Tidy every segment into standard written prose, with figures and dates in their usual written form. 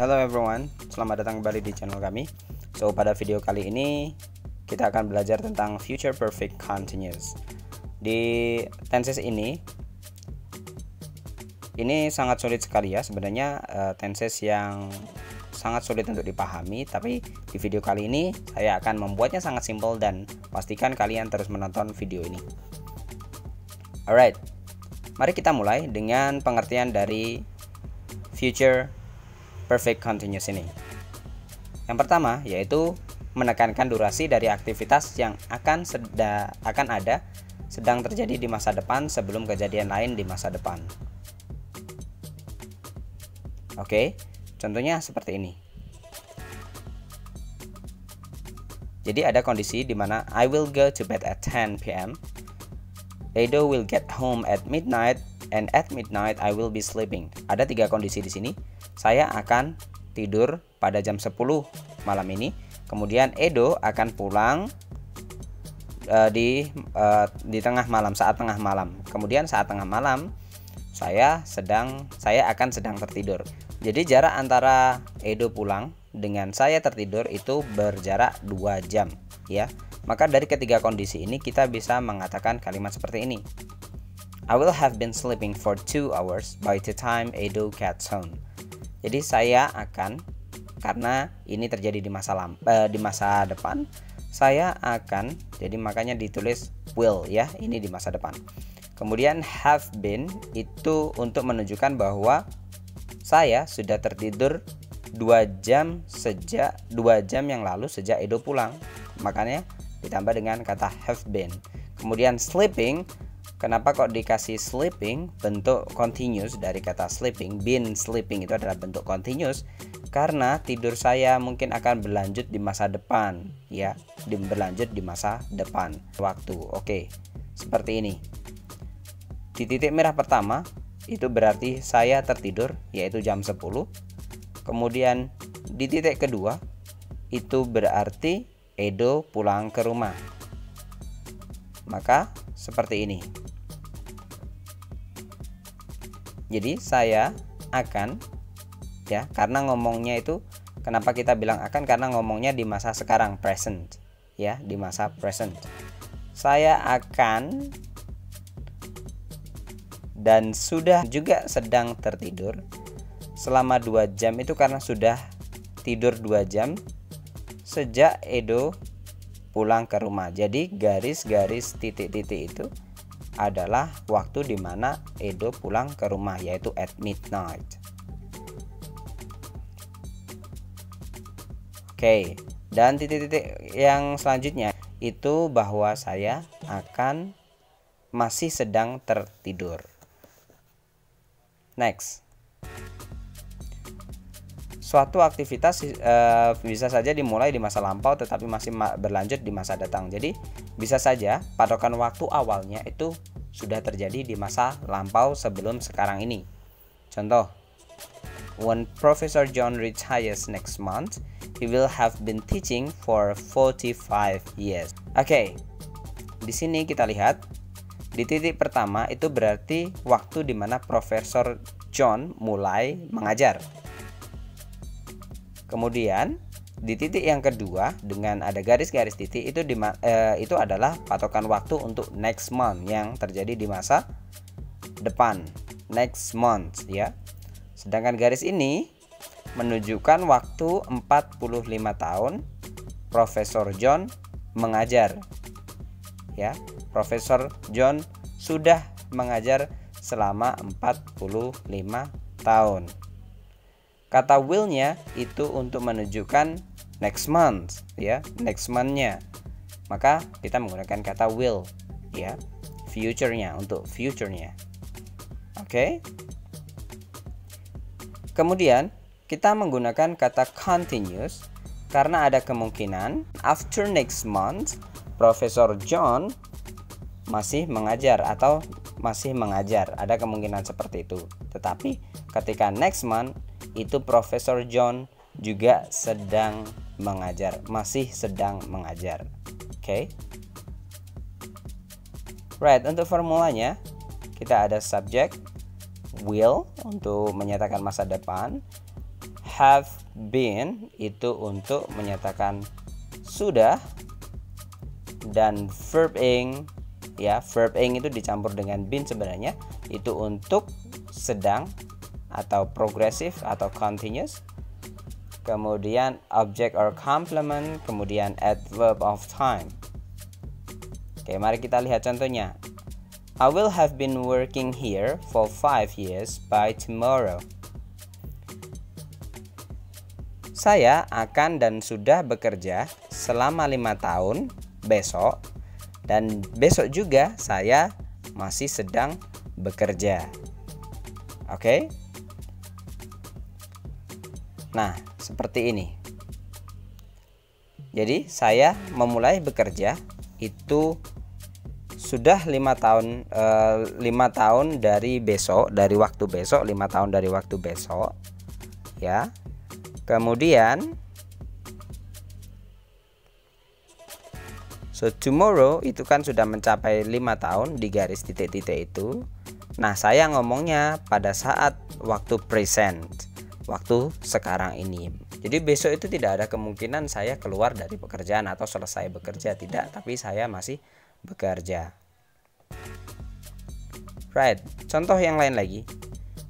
Hello everyone, selamat datang kembali di channel kami. So pada video kali ini kita akan belajar tentang future perfect continuous. Di tenses ini sangat sulit sekali ya sebenarnya, tenses yang sangat sulit untuk dipahami. Tapi di video kali ini saya akan membuatnya sangat simpel dan pastikan kalian terus menonton video ini. Alright, mari kita mulai dengan pengertian dari future perfect continuous ini. Yang pertama yaitu menekankan durasi dari aktivitas yang akan ada sedang terjadi di masa depan sebelum kejadian lain di masa depan. Oke, contohnya seperti ini. Jadi ada kondisi di mana I will go to bed at 10 p.m. Edo will get home at midnight and at midnight I will be sleeping. Ada 3 kondisi di sini. Saya akan tidur pada jam 10 malam ini. Kemudian Edo akan pulang di tengah malam, saat tengah malam. Kemudian saat tengah malam saya akan sedang tertidur. Jadi jarak antara Edo pulang dengan saya tertidur itu berjarak 2 jam ya. Maka dari ketiga kondisi ini kita bisa mengatakan kalimat seperti ini. I will have been sleeping for 2 hours by the time Edo gets home. Jadi saya akan, karena ini terjadi di masa depan, saya akan, jadi makanya ditulis will ya, ini di masa depan. Kemudian have been itu untuk menunjukkan bahwa saya sudah tertidur 2 jam yang lalu sejak Edo pulang. Makanya ditambah dengan kata have been. Kemudian sleeping, kenapa kok dikasih sleeping? Bentuk continuous dari kata sleeping. Been sleeping itu adalah bentuk continuous karena tidur saya mungkin akan berlanjut di masa depan ya, berlanjut di masa depan waktu. Oke, seperti ini. Di titik merah pertama itu berarti saya tertidur yaitu jam 10. Kemudian di titik kedua itu berarti Edo pulang ke rumah. Maka seperti ini. Jadi saya akan ya, karena ngomongnya itu, kenapa kita bilang akan? Karena ngomongnya di masa sekarang, present ya, di masa present. Saya akan dan sudah juga sedang tertidur selama 2 jam itu karena sudah tidur 2 jam sejak Edo pulang ke rumah. Jadi garis-garis titik-titik itu adalah waktu di mana Edo pulang ke rumah, yaitu at midnight. Oke, dan titik-titik yang selanjutnya itu bahwa saya akan masih sedang tertidur. Next. Suatu aktivitas bisa saja dimulai di masa lampau tetapi masih berlanjut di masa datang. Jadi bisa saja patokan waktu awalnya itu sudah terjadi di masa lampau sebelum sekarang ini. Contoh, when Professor John retires next month, he will have been teaching for 45 years. Oke, di sini kita lihat di titik pertama itu berarti waktu di mana Profesor John mulai mengajar. Kemudian di titik yang kedua dengan ada garis-garis titik itu adalah patokan waktu untuk next month yang terjadi di masa depan, next month ya. Sedangkan garis ini menunjukkan waktu 45 tahun Profesor John mengajar. Ya, Profesor John sudah mengajar selama 45 tahun. Kata will-nya itu untuk menunjukkan next month ya, next month-nya. Maka kita menggunakan kata will ya, future-nya, untuk future-nya. Oke. Kemudian kita menggunakan kata continuous karena ada kemungkinan after next month Profesor John masih mengajar atau masih mengajar. Ada kemungkinan seperti itu. Tetapi ketika next month itu Profesor John juga sedang mengajar, masih sedang mengajar. Oke. Right, untuk formulanya kita ada subject will untuk menyatakan masa depan, have been itu untuk menyatakan sudah, dan verb ing, ya, verb ing itu dicampur dengan been sebenarnya itu untuk sedang atau progressive atau continuous. Kemudian object or complement, kemudian adverb of time. Oke, mari kita lihat contohnya. I will have been working here for 5 years by tomorrow. Saya akan dan sudah bekerja selama 5 tahun besok, dan besok juga saya masih sedang bekerja. Oke? Nah, seperti ini. Jadi saya memulai bekerja itu sudah 5 tahun dari besok, dari waktu besok, 5 tahun dari waktu besok, ya. Kemudian so tomorrow itu kan sudah mencapai 5 tahun di garis titik-titik itu. Nah, saya ngomongnya pada saat waktu present, waktu sekarang ini. Jadi besok itu tidak ada kemungkinan saya keluar dari pekerjaan atau selesai bekerja, tidak, tapi saya masih bekerja. Right, contoh yang lain lagi.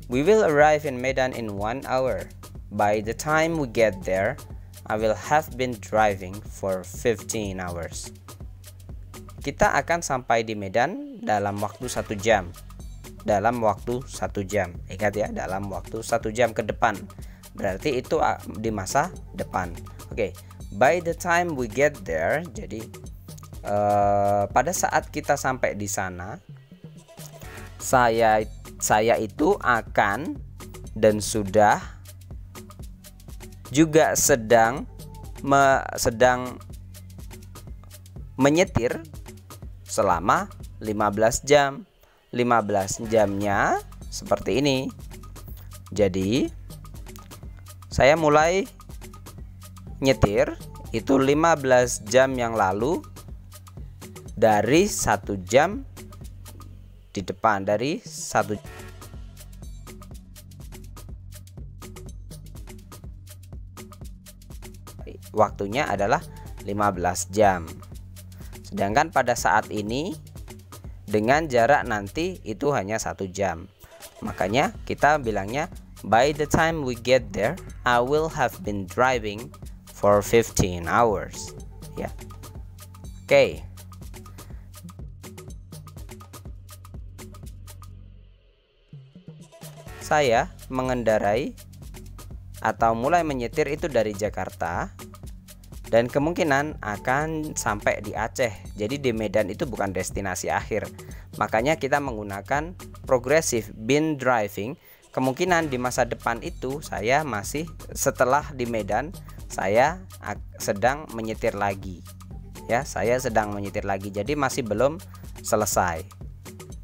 We will arrive in Medan in 1 hour. By the time we get there, I will have been driving for 15 hours. Kita akan sampai di Medan dalam waktu 1 jam. Dalam waktu 1 jam. Ingat ya, dalam waktu 1 jam ke depan. Berarti itu di masa depan. Oke, by the time we get there, jadi pada saat kita sampai di sana, saya itu akan dan sudah juga sedang menyetir selama 15 jam. 15 jamnya seperti ini. Jadi saya mulai nyetir itu 15 jam yang lalu, dari 1 jam di depan, dari 1 waktunya adalah 15 jam. Sedangkan pada saat ini dengan jarak nanti itu hanya 1 jam. Makanya kita bilangnya by the time we get there, I will have been driving for 15 hours. Ya. Oke. Saya mengendarai atau mulai menyetir itu dari Jakarta, dan kemungkinan akan sampai di Aceh. Jadi di Medan itu bukan destinasi akhir. Makanya kita menggunakan progressive been driving. Kemungkinan di masa depan itu saya masih, setelah di Medan saya sedang menyetir lagi. Ya, saya sedang menyetir lagi. Jadi masih belum selesai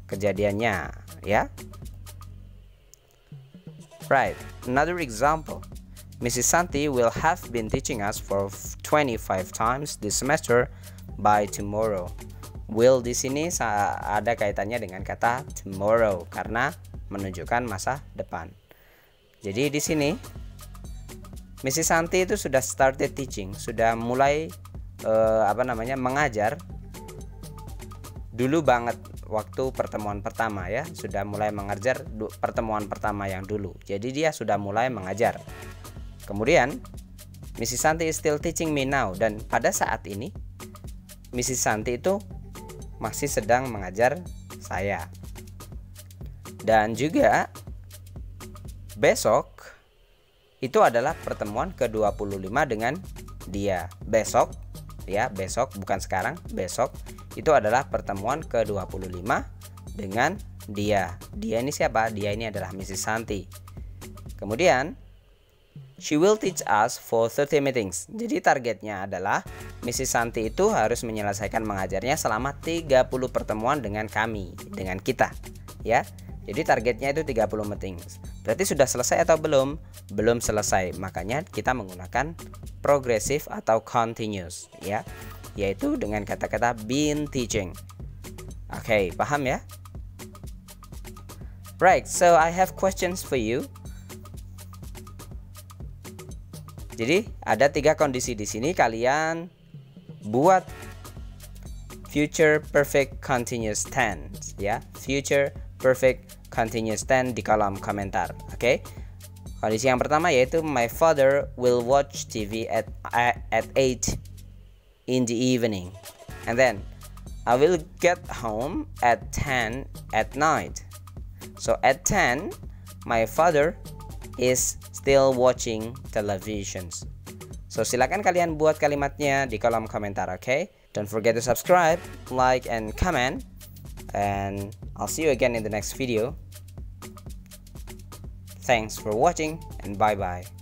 kejadiannya, ya. Right, another example. Mrs. Santi will have been teaching us for 25 times this semester by tomorrow. Will di sini ada kaitannya dengan kata tomorrow karena menunjukkan masa depan. Jadi di sini Mrs. Santi itu sudah started teaching, sudah mulai mengajar dulu banget. Waktu pertemuan pertama, ya, sudah mulai mengajar pertemuan pertama yang dulu. Jadi dia sudah mulai mengajar. Kemudian Mrs. Santi is still teaching me now, dan pada saat ini Mrs. Santi itu masih sedang mengajar saya. Dan juga besok itu adalah pertemuan ke-25 dengan dia. Besok, ya, besok bukan sekarang, besok itu adalah pertemuan ke-25 dengan dia. Dia ini siapa? Dia ini adalah Mrs. Santi. Kemudian she will teach us for 30 meetings. Jadi targetnya adalah Mrs. Santi itu harus menyelesaikan mengajarnya selama 30 pertemuan dengan kami, dengan kita, ya. Jadi targetnya itu 30 meetings. Berarti sudah selesai atau belum? Belum selesai. Makanya kita menggunakan progressive atau continuous, ya, yaitu dengan kata-kata been teaching. Oke, paham ya? Right, so I have questions for you. Jadi ada 3 kondisi di sini, kalian buat future perfect continuous tense ya, future perfect continuous tense di kolom komentar. Oke. Kondisi yang pertama yaitu my father will watch TV at 8 in the evening, and then I will get home at 10 at night. So at 10 my father is still watching televisions. So silakan kalian buat kalimatnya di kolom komentar, okay? Don't forget to subscribe, like, and comment. And I'll see you again in the next video. Thanks for watching and bye-bye.